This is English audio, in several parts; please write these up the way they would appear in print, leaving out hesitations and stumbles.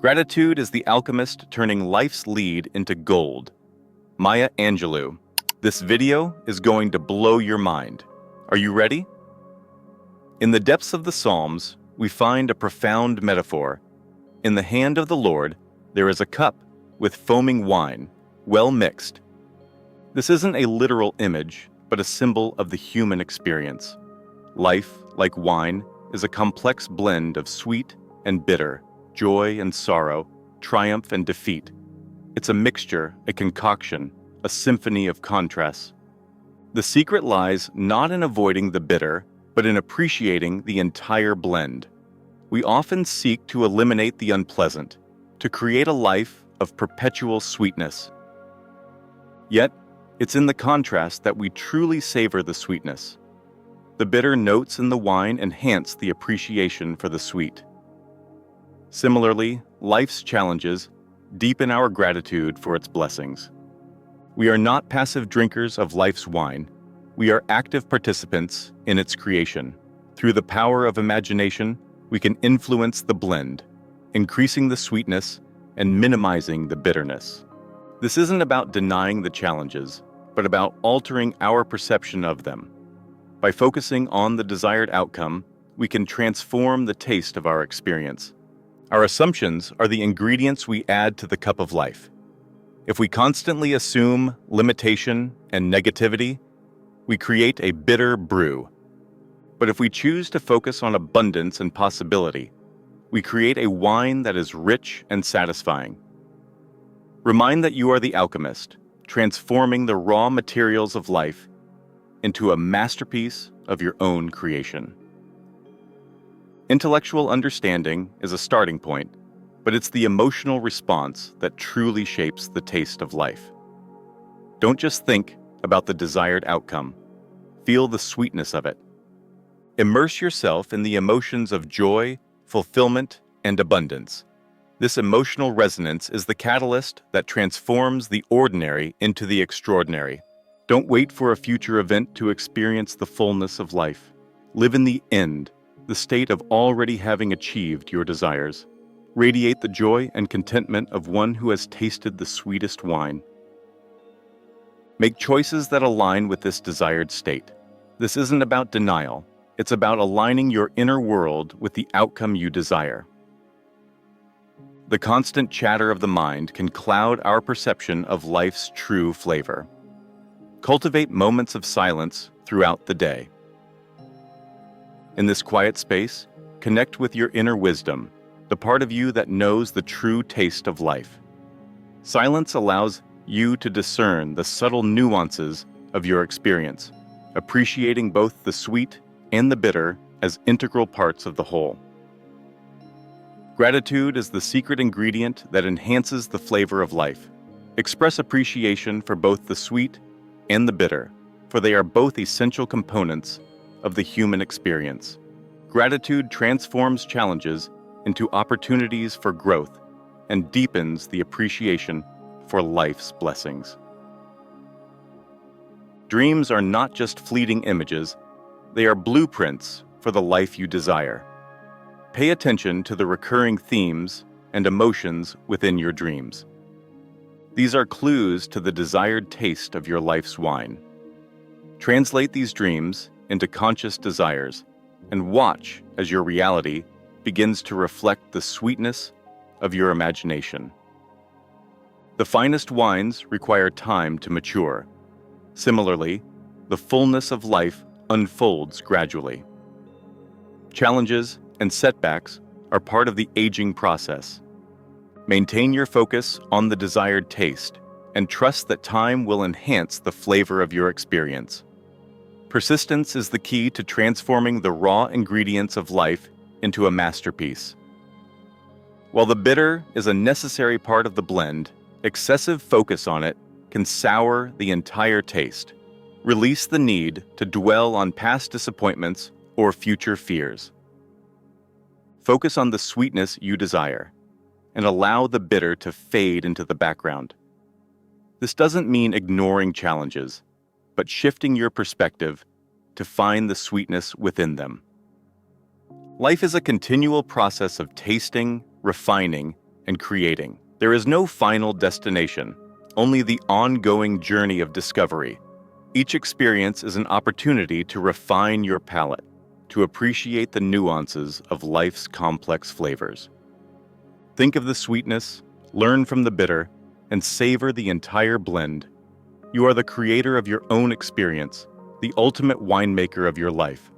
Gratitude is the alchemist turning life's lead into gold. Maya Angelou. This video is going to blow your mind. Are you ready? In the depths of the Psalms, we find a profound metaphor. In the hand of the Lord, there is a cup with foaming wine, well mixed. This isn't a literal image, but a symbol of the human experience. Life, like wine, is a complex blend of sweet and bitter, joy and sorrow, triumph and defeat. It's a mixture, a concoction, a symphony of contrasts. The secret lies not in avoiding the bitter, but in appreciating the entire blend. We often seek to eliminate the unpleasant, to create a life of perpetual sweetness. Yet, it's in the contrast that we truly savor the sweetness. The bitter notes in the wine enhance the appreciation for the sweet. Similarly, life's challenges deepen our gratitude for its blessings. We are not passive drinkers of life's wine. We are active participants in its creation. Through the power of imagination, we can influence the blend, increasing the sweetness and minimizing the bitterness. This isn't about denying the challenges, but about altering our perception of them. By focusing on the desired outcome, we can transform the taste of our experience. Our assumptions are the ingredients we add to the cup of life. If we constantly assume limitation and negativity, we create a bitter brew. But if we choose to focus on abundance and possibility, we create a wine that is rich and satisfying. Remind that you are the alchemist, transforming the raw materials of life into a masterpiece of your own creation. Intellectual understanding is a starting point, but it's the emotional response that truly shapes the taste of life. Don't just think about the desired outcome. Feel the sweetness of it. Immerse yourself in the emotions of joy, fulfillment, and abundance. This emotional resonance is the catalyst that transforms the ordinary into the extraordinary. Don't wait for a future event to experience the fullness of life. Live in the end, the state of already having achieved your desires. Radiate the joy and contentment of one who has tasted the sweetest wine. Make choices that align with this desired state. This isn't about denial. It's about aligning your inner world with the outcome you desire. The constant chatter of the mind can cloud our perception of life's true flavor. Cultivate moments of silence throughout the day. In this quiet space, connect with your inner wisdom, the part of you that knows the true taste of life. Silence allows you to discern the subtle nuances of your experience, appreciating both the sweet and the bitter as integral parts of the whole. Gratitude is the secret ingredient that enhances the flavor of life. Express appreciation for both the sweet and the bitter, for they are both essential components of the human experience. Gratitude transforms challenges into opportunities for growth and deepens the appreciation for life's blessings. Dreams are not just fleeting images, they are blueprints for the life you desire. Pay attention to the recurring themes and emotions within your dreams. These are clues to the desired taste of your life's wine. Translate these dreams into conscious desires and watch as your reality begins to reflect the sweetness of your imagination. The finest wines require time to mature. Similarly, the fullness of life unfolds gradually. Challenges and setbacks are part of the aging process. Maintain your focus on the desired taste and trust that time will enhance the flavor of your experience. Persistence is the key to transforming the raw ingredients of life into a masterpiece. While the bitter is a necessary part of the blend, excessive focus on it can sour the entire taste. Release the need to dwell on past disappointments or future fears. Focus on the sweetness you desire and allow the bitter to fade into the background. This doesn't mean ignoring challenges, but shifting your perspective to find the sweetness within them. Life is a continual process of tasting, refining, and creating. There is no final destination, only the ongoing journey of discovery. Each experience is an opportunity to refine your palate, to appreciate the nuances of life's complex flavors. Think of the sweetness, learn from the bitter, and savor the entire blend. You are the creator of your own experience, the ultimate winemaker of your life.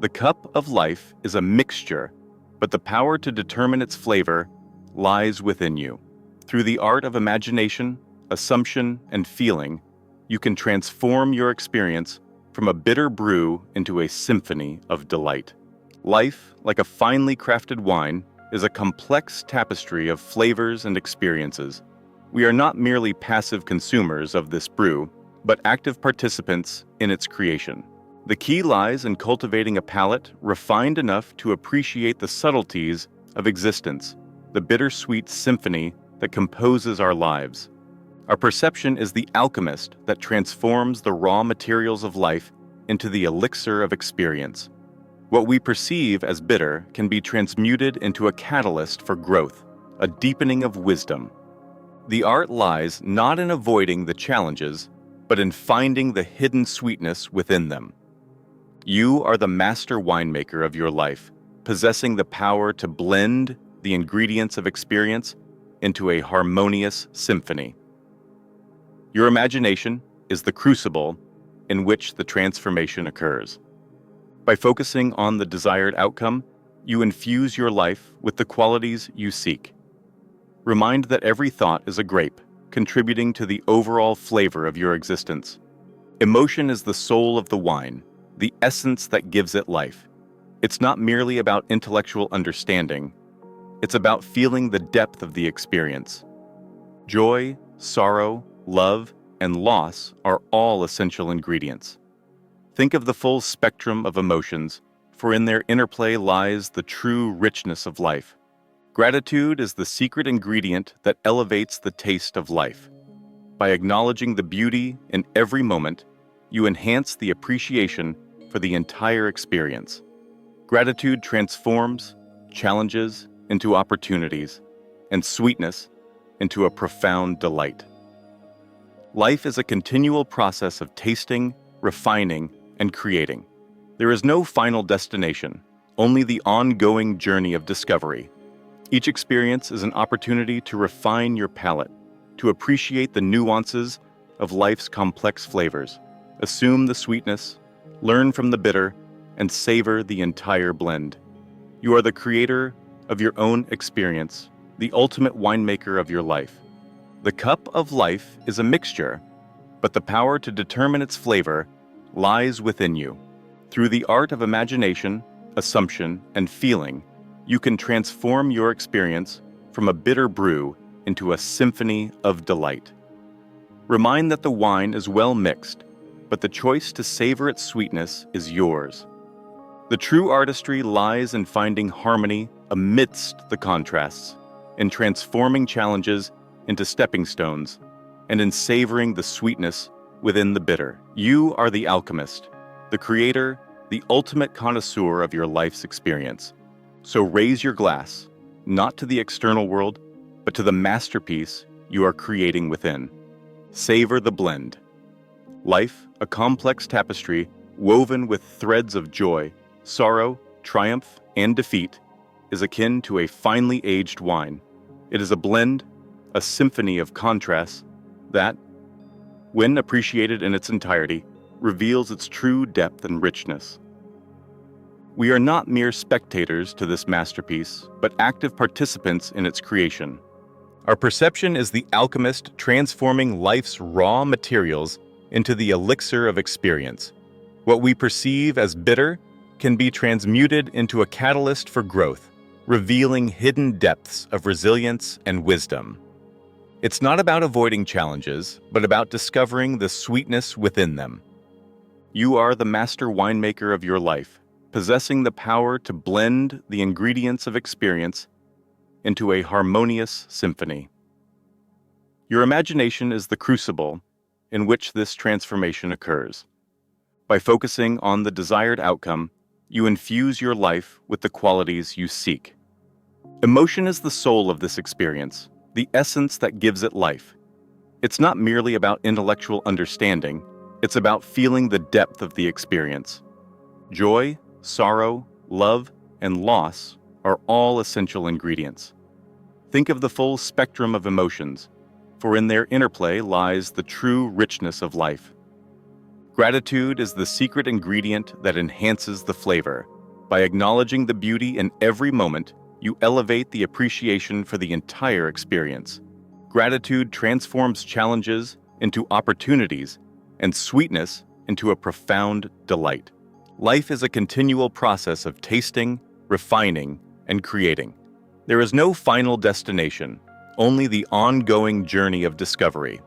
The cup of life is a mixture, but the power to determine its flavor lies within you. Through the art of imagination, assumption, and feeling, you can transform your experience from a bitter brew into a symphony of delight. Life, like a finely crafted wine, is a complex tapestry of flavors and experiences. We are not merely passive consumers of this brew, but active participants in its creation. The key lies in cultivating a palate refined enough to appreciate the subtleties of existence, the bittersweet symphony that composes our lives. Our perception is the alchemist that transforms the raw materials of life into the elixir of experience. What we perceive as bitter can be transmuted into a catalyst for growth, a deepening of wisdom. The art lies not in avoiding the challenges, but in finding the hidden sweetness within them. You are the master winemaker of your life, possessing the power to blend the ingredients of experience into a harmonious symphony. Your imagination is the crucible in which the transformation occurs. By focusing on the desired outcome, you infuse your life with the qualities you seek. Remind that every thought is a grape, contributing to the overall flavor of your existence. Emotion is the soul of the wine, the essence that gives it life. It's not merely about intellectual understanding. It's about feeling the depth of the experience. Joy, sorrow, love, and loss are all essential ingredients. Think of the full spectrum of emotions, for in their interplay lies the true richness of life. Gratitude is the secret ingredient that elevates the taste of life. By acknowledging the beauty in every moment, you enhance the appreciation for the entire experience. Gratitude transforms challenges into opportunities, and sweetness into a profound delight. Life is a continual process of tasting, refining, and creating. There is no final destination, only the ongoing journey of discovery. Each experience is an opportunity to refine your palate, to appreciate the nuances of life's complex flavors. Assume the sweetness, learn from the bitter, and savor the entire blend. You are the creator of your own experience, the ultimate winemaker of your life. The cup of life is a mixture, but the power to determine its flavor lies within you. Through the art of imagination, assumption, and feeling, you can transform your experience from a bitter brew into a symphony of delight. Remind that the wine is well mixed, but the choice to savor its sweetness is yours. The true artistry lies in finding harmony amidst the contrasts, in transforming challenges into stepping stones, and in savoring the sweetness within the bitter. You are the alchemist, the creator, the ultimate connoisseur of your life's experience. So raise your glass, not to the external world, but to the masterpiece you are creating within. Savor the blend. Life, a complex tapestry woven with threads of joy, sorrow, triumph, and defeat, is akin to a finely aged wine. It is a blend, a symphony of contrasts that, when appreciated in its entirety, reveals its true depth and richness. We are not mere spectators to this masterpiece, but active participants in its creation. Our perception is the alchemist transforming life's raw materials into the elixir of experience. What we perceive as bitter can be transmuted into a catalyst for growth, revealing hidden depths of resilience and wisdom. It's not about avoiding challenges, but about discovering the sweetness within them. You are the master winemaker of your life, possessing the power to blend the ingredients of experience into a harmonious symphony. Your imagination is the crucible in which this transformation occurs. By focusing on the desired outcome, you infuse your life with the qualities you seek. Emotion is the soul of this experience, the essence that gives it life. It's not merely about intellectual understanding, it's about feeling the depth of the experience. Joy, sorrow, love, and loss are all essential ingredients. Think of the full spectrum of emotions, for in their interplay lies the true richness of life. Gratitude is the secret ingredient that enhances the flavor. By acknowledging the beauty in every moment, you elevate the appreciation for the entire experience. Gratitude transforms challenges into opportunities and sweetness into a profound delight. Life is a continual process of tasting, refining, and creating. There is no final destination, only the ongoing journey of discovery.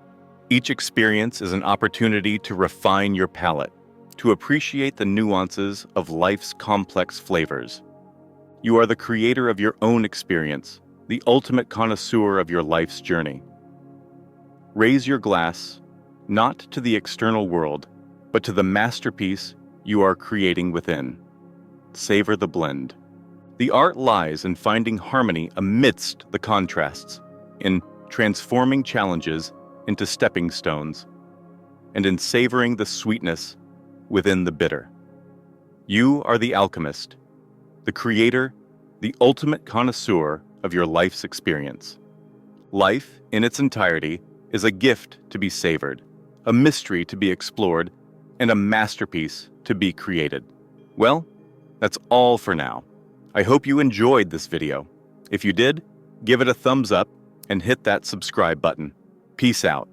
Each experience is an opportunity to refine your palate, to appreciate the nuances of life's complex flavors. You are the creator of your own experience, the ultimate connoisseur of your life's journey. Raise your glass, not to the external world, but to the masterpiece you are creating within. Savor the blend. The art lies in finding harmony amidst the contrasts, in transforming challenges into stepping stones, and in savoring the sweetness within the bitter. You are the alchemist, the creator, the ultimate connoisseur of your life's experience. Life, in its entirety, is a gift to be savored, a mystery to be explored, and a masterpiece to be created. Well, that's all for now. I hope you enjoyed this video. If you did, give it a thumbs up and hit that subscribe button. Peace out.